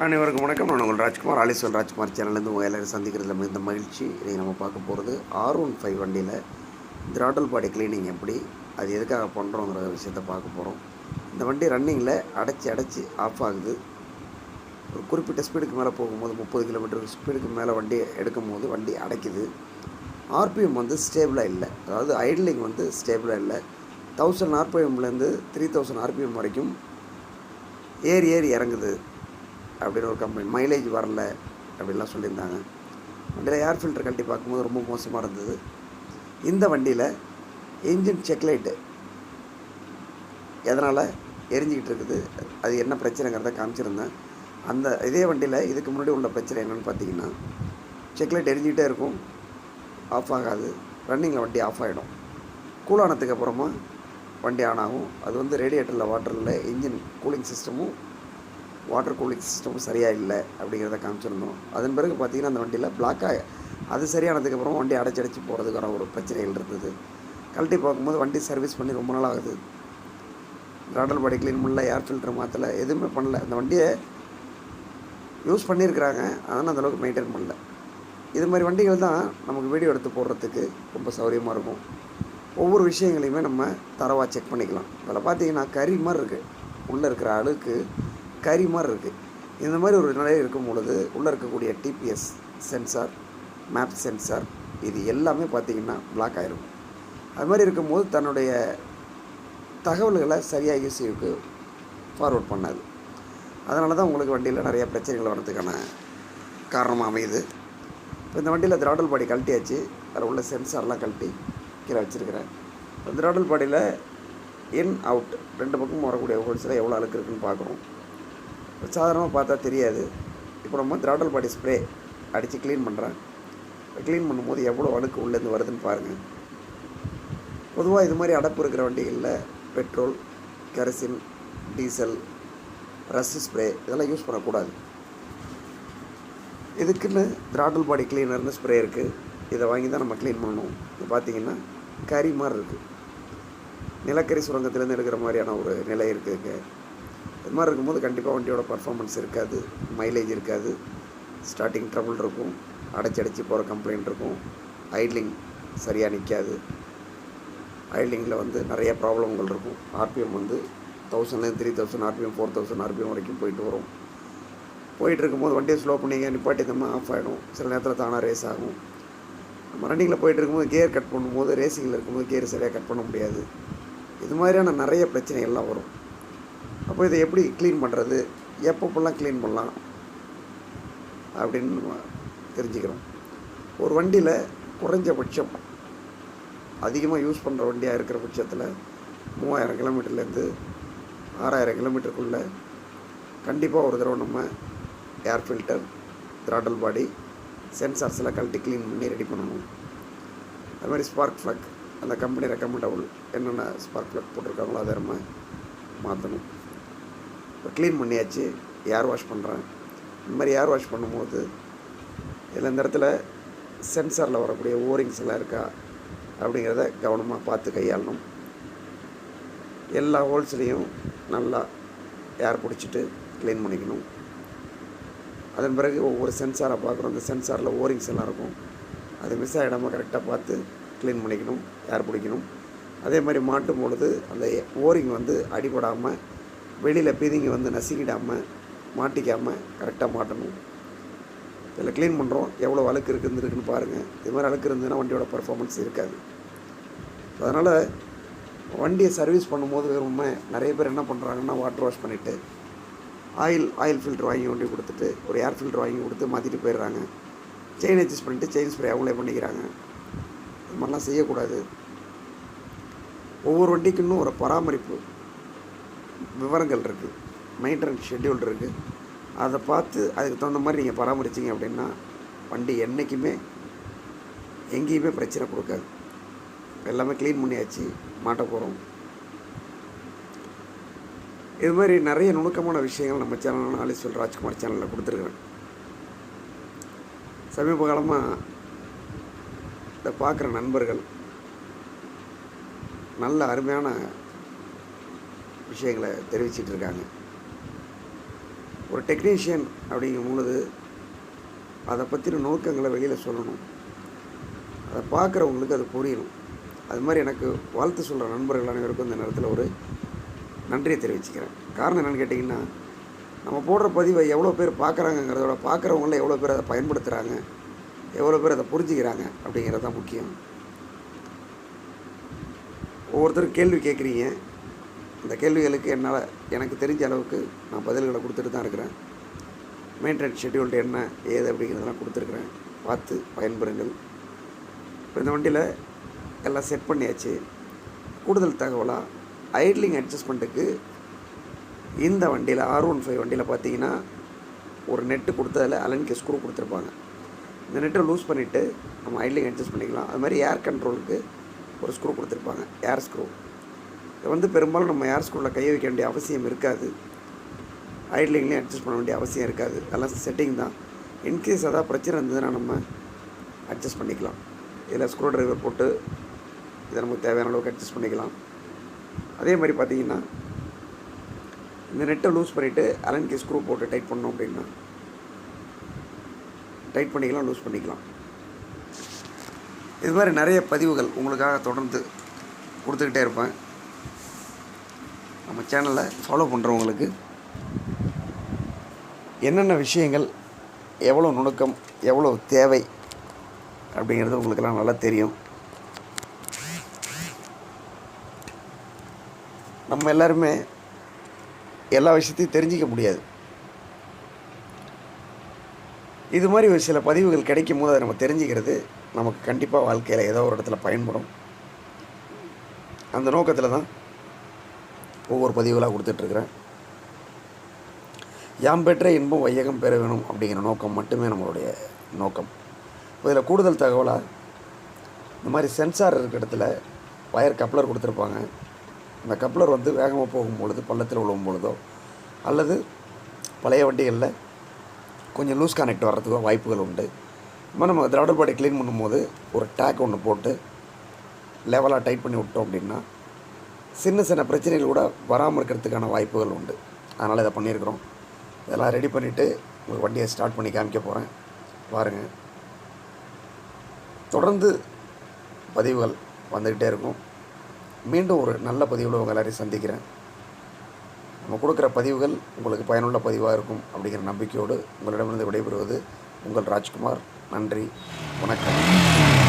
அனைவருக்கும் வணக்கம். நான் உங்கள் ராஜ்குமார் ராஜ்குமார் சேனல்லேருந்து உங்கள் எல்லாரும் சந்திக்கிறதுல மிகுந்த மகிழ்ச்சி. இதை நம்ம பார்க்க போகிறது R15 வண்டியில் த்ராட்டில் பாடி கிளீனிங் எப்படி, அது எதுக்காக பண்ணுறோங்கிற விஷயத்தை பார்க்க போகிறோம். இந்த வண்டி ரன்னிங்கில் அடைச்சி ஆஃப் ஆகுது. ஒரு குறிப்பிட்ட ஸ்பீடுக்கு மேலே போகும்போது 30 கிலோமீட்டர் ஸ்பீடுக்கு மேலே வண்டி எடுக்கும் போது வண்டி அடைக்குது. ஆர்பிஎம் வந்து ஸ்டேபிளாக இல்லை, அதாவது ஐட்லிங் வந்து ஸ்டேபிளாக இல்லை. 1000 ஆர்பிஎம்லேருந்து 3000 ஆர்பிஎம் வரைக்கும் ஏறி இறங்குது அப்படின்னு ஒரு கம்ப்ளைண்ட். மைலேஜ் வரல அப்படின்லாம் சொல்லியிருந்தாங்க. வண்டியில் ஏர் ஃபில்டர் கழட்டி பார்க்கும்போது ரொம்ப மோசமாக இருந்தது. இந்த வண்டியில் இன்ஜின் செக் லைட்டு எதனால் எரிஞ்சிக்கிட்டு இருக்குது, அது என்ன பிரச்சனைங்கிறத காமிச்சிருந்தேன். இதே வண்டியில் இதுக்கு முன்னாடி உள்ள பிரச்சனை என்னென்னு பார்த்தீங்கன்னா, செக் லைட் எரிஞ்சிக்கிட்டே இருக்கும், ஆஃப் ஆகாது. ரன்னிங்கில் வண்டி ஆஃப் ஆகிடும். கூலானதுக்கு அப்புறமா வண்டி ஆன் ஆகும். அது வந்து ரேடியேட்டரில் வாட்டரில் இன்ஜின் கூலிங் சிஸ்டமும் வாட்டர் கூலிங் சிஸ்டமும் சரியாக இல்லை அப்படிங்கிறத காமிச்சிருந்தோம். அதன் பிறகு பார்த்திங்கன்னா அந்த வண்டியில் பிளாக்காக அது சரியானதுக்கப்புறம் வண்டி அடைச்சி போகிறதுக்கான ஒரு பிரச்சனைகள் இருந்தது. கழட்டி பார்க்கும்போது வண்டி சர்வீஸ் பண்ணி ரொம்ப நாள் ஆகுது. த்ராட்டில் பாடி க்ளீன் பண்ணல, ஏர் ஃபில்டர் மாற்றலை, எதுவுமே பண்ணல. அந்த வண்டியை யூஸ் பண்ணியிருக்கிறாங்க, அதனால் அந்தளவுக்கு மெயின்டைன் பண்ணல. இது மாதிரி வண்டிகள் தான் நமக்கு வீடியோ எடுத்து போடுறதுக்கு ரொம்ப சௌகரியமாக இருக்கும். ஒவ்வொரு விஷயங்களையுமே நம்ம தரவாக செக் பண்ணிக்கலாம். அதில் பார்த்திங்கன்னா கறி மாதிரி இருக்குது, உள்ளே இருக்கிற அழுக்கு கறி மாதிரி இருக்குது. இந்த மாதிரி ஒரு நிலையில் இருக்கும் பொழுது உள்ளே இருக்கக்கூடிய டிபிஎஸ் சென்சார், மேப் சென்சார், இது எல்லாமே பார்த்திங்கன்னா பிளாக் ஆகிரும். அது மாதிரி இருக்கும்போது தன்னுடைய தகவல்களை சரியாக யூசிக்கு ஃபார்வர்ட் பண்ணாது. அதனால தான் உங்களுக்கு வண்டியில் நிறைய பிரச்சனைகள் வர்றதுக்கான காரணமாக அமையுது. இப்போ இந்த வண்டியில் த்ராட்டில் பாடி கழட்டியாச்சு, அதில் உள்ள சென்சார்லாம் கழட்டி கீழே வச்சுருக்கிறேன். த்ராட்டில் பாடியில் இன் அவுட் 2 பக்கமும் வரக்கூடிய ஹோல்ஸில் எவ்வளோ அழுக்கு இருக்குதுன்னு பார்க்குறோம். சாதாரணமாக பார்த்தா தெரியாது. இப்போ நம்ம த்ராட்டில் பாடி ஸ்ப்ரே அடித்து க்ளீன் பண்ணுறேன். க்ளீன் பண்ணும்போது எவ்வளோ அழுக்கு உள்ளேருந்து வருதுன்னு பாருங்கள். பொதுவாக இது மாதிரி அடப்பு இருக்கிற வண்டிகளில் petrol, kerosene, diesel, rust spray இதெல்லாம் யூஸ் பண்ணக்கூடாது. இதுக்குன்னு த்ராட்டில் பாடி க்ளீனர்னு ஸ்ப்ரே இருக்குது. இதை வாங்கி தான் நம்ம க்ளீன் பண்ணணும். இது பார்த்திங்கன்னா கறி மாதிரி இருக்குது, நிலக்கரி சுரங்கத்துலேருந்து எடுக்கிற மாதிரியான ஒரு நிலை இருக்குதுங்க. இது மாதிரி இருக்கும்போது கண்டிப்பாக வண்டியோட பர்ஃபார்மன்ஸ் இருக்காது, மைலேஜ் இருக்காது, ஸ்டார்டிங் ட்ரபிள் இருக்கும், அடைச்சி போகிற கம்ப்ளைண்ட் இருக்கும், ஐட்லிங் சரியாக நிற்காது. ஐட்லிங்கில் வந்து நிறைய ப்ராப்ளங்கள் இருக்கும். ஆர்பிஎம் வந்து 1000லேருந்து 3000 ஆர்பிஎம் 4000 ஆர்பிஎம் வரைக்கும் போயிட்டு வரும். போயிட்டு இருக்கும்போது வண்டியை ஸ்லோ பண்ணிங்க நிப்பாட்டி நம்ம ஆஃப் ஆகிடும். சில நேரத்தில் தானாக ரேஸ் ஆகும். நம்ம ரன்னிங்கில் போயிட்டு இருக்கும்போது கியர் கட் பண்ணும்போது, ரேசிங்கில் இருக்கும்போது கியர் சரியாக கட் பண்ண முடியாது. இது மாதிரியான நிறைய பிரச்சனைகள்லாம் வரும். அப்போ இதை எப்படி க்ளீன் பண்ணுறது, எப்பப்பெல்லாம் க்ளீன் பண்ணலாம் அப்படின்னு நம்ம தெரிஞ்சுக்கிறோம். ஒரு வண்டியில் குறைஞ்சபட்சம் அதிகமாக யூஸ் பண்ணுற வண்டியாக இருக்கிற பட்சத்தில் 3000 கிலோமீட்டர்லேருந்து 6000 கிலோமீட்டருக்குள்ளே கண்டிப்பாக ஒரு தடவை நம்ம ஏர் ஃபில்டர், த்ராட்டில் பாடி, சென்சார்ஸ்லாம் கழட்டி க்ளீன் பண்ணி ரெடி பண்ணணும். அது மாதிரி ஸ்பார்க் ப்ளக், அந்த கம்பெனி ரெக்கமெண்டபிள் என்னென்ன ஸ்பார்க் ப்ளக் போட்டிருக்காங்களோ அதை நம்ம மாற்றணும். இப்போ க்ளீன் பண்ணியாச்சு, ஏர் வாஷ் பண்ணுறேன். இந்த மாதிரி ஏர் வாஷ் பண்ணும்போது இதில் இந்த இடத்துல சென்சாரில் வரக்கூடிய ஓரிங்ஸ் எல்லாம் இருக்கா அப்படிங்கிறத கவனமாக பார்த்து கையாளணும். எல்லா ஹோல்ஸ்லேயும் நல்லா ஏர் பிடிச்சிட்டு க்ளீன் பண்ணிக்கணும். அதன் பிறகு ஒவ்வொரு சென்சாரை பார்க்குறோம். அந்த சென்சாரில் ஓரிங்ஸ் எல்லாம் இருக்கும், அது மிஸ் ஆகிடாமல் கரெக்டாக பார்த்து க்ளீன் பண்ணிக்கணும், ஏர் பிடிக்கணும். அதே மாதிரி மாட்டும் பொழுது அந்த ஓரிங் வந்து அடிபடாமல், வெளியில் பீதிங்க வந்து நசுக்கிடாமல், மாட்டிக்காமல் கரெக்டாக மாட்டணும். இதில் க்ளீன் பண்ணுறோம், எவ்வளோ அழுக்கு இருக்குன்னு பாருங்கள். இது மாதிரி அழுக்கு இருந்ததுன்னா வண்டியோட பர்ஃபார்மன்ஸ் இருக்காது. அதனால் வண்டியை சர்வீஸ் பண்ணும்போது நிறைய பேர் என்ன பண்ணுறாங்கன்னா, வாட்டர் வாஷ் பண்ணிவிட்டு ஆயில் ஃபில்ட்ரு வாங்கி வண்டி கொடுத்துட்டு ஒரு ஏர் ஃபில்ட்ரு வாங்கி கொடுத்து மாற்றிட்டு போயிடுறாங்க. செயின் அட்ஜஸ்ட் பண்ணிவிட்டு செயின் ஸ்ப்ரே அவங்களே பண்ணிக்கிறாங்க. இது மாதிரிலாம் செய்யக்கூடாது. ஒவ்வொரு வண்டிக்குன்னு ஒரு பராமரிப்பு விவரங்கள் இருக்குது, மெயின்டெனன்ஸ் ஷெட்யூல் இருக்குது. அதை பார்த்து அதுக்கு தகுந்த மாதிரி நீங்கள் பராமரிச்சிங்க அப்படின்னா வண்டி என்றைக்குமே எங்கேயுமே பிரச்சனை கொடுக்காது. எல்லாமே க்ளீன் பண்ணியாச்சு, மாட்ட போகிறோம். இது மாதிரி நிறைய நுணுக்கமான விஷயங்கள் நம்ம சேனல் ராஜ்குமார் சேனலில் கொடுத்துருக்குறேன். சமீப காலமாக இதை பார்க்குற நண்பர்கள் நல்ல அருமையான விஷயங்களை தெரிவிச்சிட்டு இருக்காங்க. ஒரு டெக்னீஷியன் அப்படிங்கும் பொழுது அதை பற்றின நோக்கங்களை வெளியில் சொல்லணும், அதை பார்க்குறவங்களுக்கு அது புரியணும். அது மாதிரி எனக்கு வாழ்த்து சொல்கிற நண்பர்கள் அனைவருக்கும் இந்த நேரத்தில் ஒரு நன்றியை தெரிவிச்சுக்கிறேன். காரணம் என்னென்னு கேட்டிங்கன்னா, நம்ம போடுற பதிவை எவ்வளோ பேர் பார்க்குறாங்கங்கிறதோட பார்க்குறவங்கள எவ்வளோ பேர் அதை பயன்படுத்துகிறாங்க, எவ்வளோ பேர் அதை புரிஞ்சுக்கிறாங்க அப்படிங்கிறது தான் முக்கியம். ஒவ்வொருத்தரும் கேள்வி கேட்குறீங்க. அந்த கேள்விகளுக்கு எனக்கு தெரிஞ்ச அளவுக்கு நான் பதில்களை கொடுத்துட்டு தான் இருக்கிறேன். மெயின்டெனன்ஸ் ஷெட்யூல்டு என்ன ஏது அப்படிங்கிறதெல்லாம் கொடுத்துருக்குறேன். பார்த்து பயன்பெறுங்கள். இப்போ இந்த வண்டியில் எல்லாம் செட் பண்ணியாச்சு. கூடுதல் தகவலாக ஐட்லிங் அட்ஜஸ்ட்மெண்ட்டுக்கு இந்த வண்டியில் R15 வண்டியில் பார்த்தீங்கன்னா ஒரு நெட்டு கொடுத்ததில் அலன்கே ஸ்க்ரூ கொடுத்துருப்பாங்க. இந்த நெட்டை லூஸ் பண்ணிவிட்டு நம்ம ஐட்லிங் அட்ஜஸ்ட் பண்ணிக்கலாம். அது மாதிரி ஏர் கண்ட்ரோலுக்கு ஒரு ஸ்க்ரூ கொடுத்துருப்பாங்க, ஏர் ஸ்க்ரூ. இதை வந்து பெரும்பாலும் நம்ம ஏர் ஸ்க்ரூவில் கையை வைக்க வேண்டிய அவசியம் இருக்காது, ஐட்லிங்லேயும் அட்ஜஸ்ட் பண்ண வேண்டிய அவசியம் இருக்காது. அதெல்லாம் செட்டிங் தான். இன்கேஸ் அதாவது பிரச்சனை இருந்ததுன்னா நம்ம அட்ஜஸ்ட் பண்ணிக்கலாம். இதில் ஸ்க்ரூ ட்ரைவர் போட்டு இதை நமக்கு தேவையான அளவுக்கு அட்ஜஸ்ட் பண்ணிக்கலாம். அதே மாதிரி பார்த்திங்கன்னா இந்த நெட்டை லூஸ் பண்ணிவிட்டு அலன்கே ஸ்க்ரூ போட்டு டைட் பண்ணோம் அப்படின்னா டைட் பண்ணிக்கலாம், லூஸ் பண்ணிக்கலாம். இது மாதிரி நிறைய பதிவுகள் உங்களுக்காக தொடர்ந்து கொடுத்துக்கிட்டே இருப்பேன். நம்ம சேனலை ஃபாலோ பண்ணுறவங்களுக்கு என்னென்ன விஷயங்கள், எவ்வளோ நுணுக்கம், எவ்வளோ தேவை அப்படிங்கிறது உங்களுக்கெல்லாம் நல்லா தெரியும். நம்ம எல்லாருமே எல்லா விஷயத்தையும் தெரிஞ்சிக்க முடியாது. இது மாதிரி ஒரு சில பதிவுகள் கிடைக்கும் போது அதை நம்ம தெரிஞ்சுக்கிறது நமக்கு கண்டிப்பாக வாழ்க்கையில் ஏதோ ஒரு இடத்துல பயன்படும். அந்த நோக்கத்தில் தான் ஒவ்வொரு பதிவுகளாக கொடுத்துட்ருக்குறேன். யாம் பெற்ற இன்பம் வையகம் பெற வேணும் அப்படிங்கிற நோக்கம் மட்டுமே நம்மளுடைய நோக்கம். இதில் கூடுதல் தகவலாக இந்த மாதிரி சென்சார் இருக்கிற இடத்துல வயர் கப்ளர் கொடுத்துருப்பாங்க. அந்த கப்ளர் வந்து வேகமாக போகும்பொழுது, பள்ளத்தில் விழுவும் பொழுதோ அல்லது பழைய வண்டிகளில் கொஞ்சம் லூஸ் கனெக்ட் வர்றதுக்கோ வாய்ப்புகள் உண்டு. நம்ம த்ராடல் பாடி க்ளீன் பண்ணும்போது ஒரு டேக் ஒன்று போட்டு லெவலாக டைட் பண்ணி விட்டோம் அப்படின்னா சின்ன சின்ன பிரச்சனைகள் கூட வராமல் இருக்கிறதுக்கான வாய்ப்புகள் உண்டு. அதனால் இதை பண்ணியிருக்கிறோம். இதெல்லாம் ரெடி பண்ணிவிட்டு உங்களுக்கு வண்டியை ஸ்டார்ட் பண்ணி காமிக்க போகிறேன். பாருங்கள். தொடர்ந்து பதிவுகள் வந்துக்கிட்டே இருக்கும். மீண்டும் ஒரு நல்ல பதிவில் உங்கள் எல்லாரையும் சந்திக்கிறேன். நம்ம கொடுக்குற பதிவுகள் உங்களுக்கு பயனுள்ள பதிவாக இருக்கும் அப்படிங்கிற நம்பிக்கையோடு உங்களிடமிருந்து விடைபெறுவது உங்கள் ராஜ்குமார். நன்றி, வணக்கம்.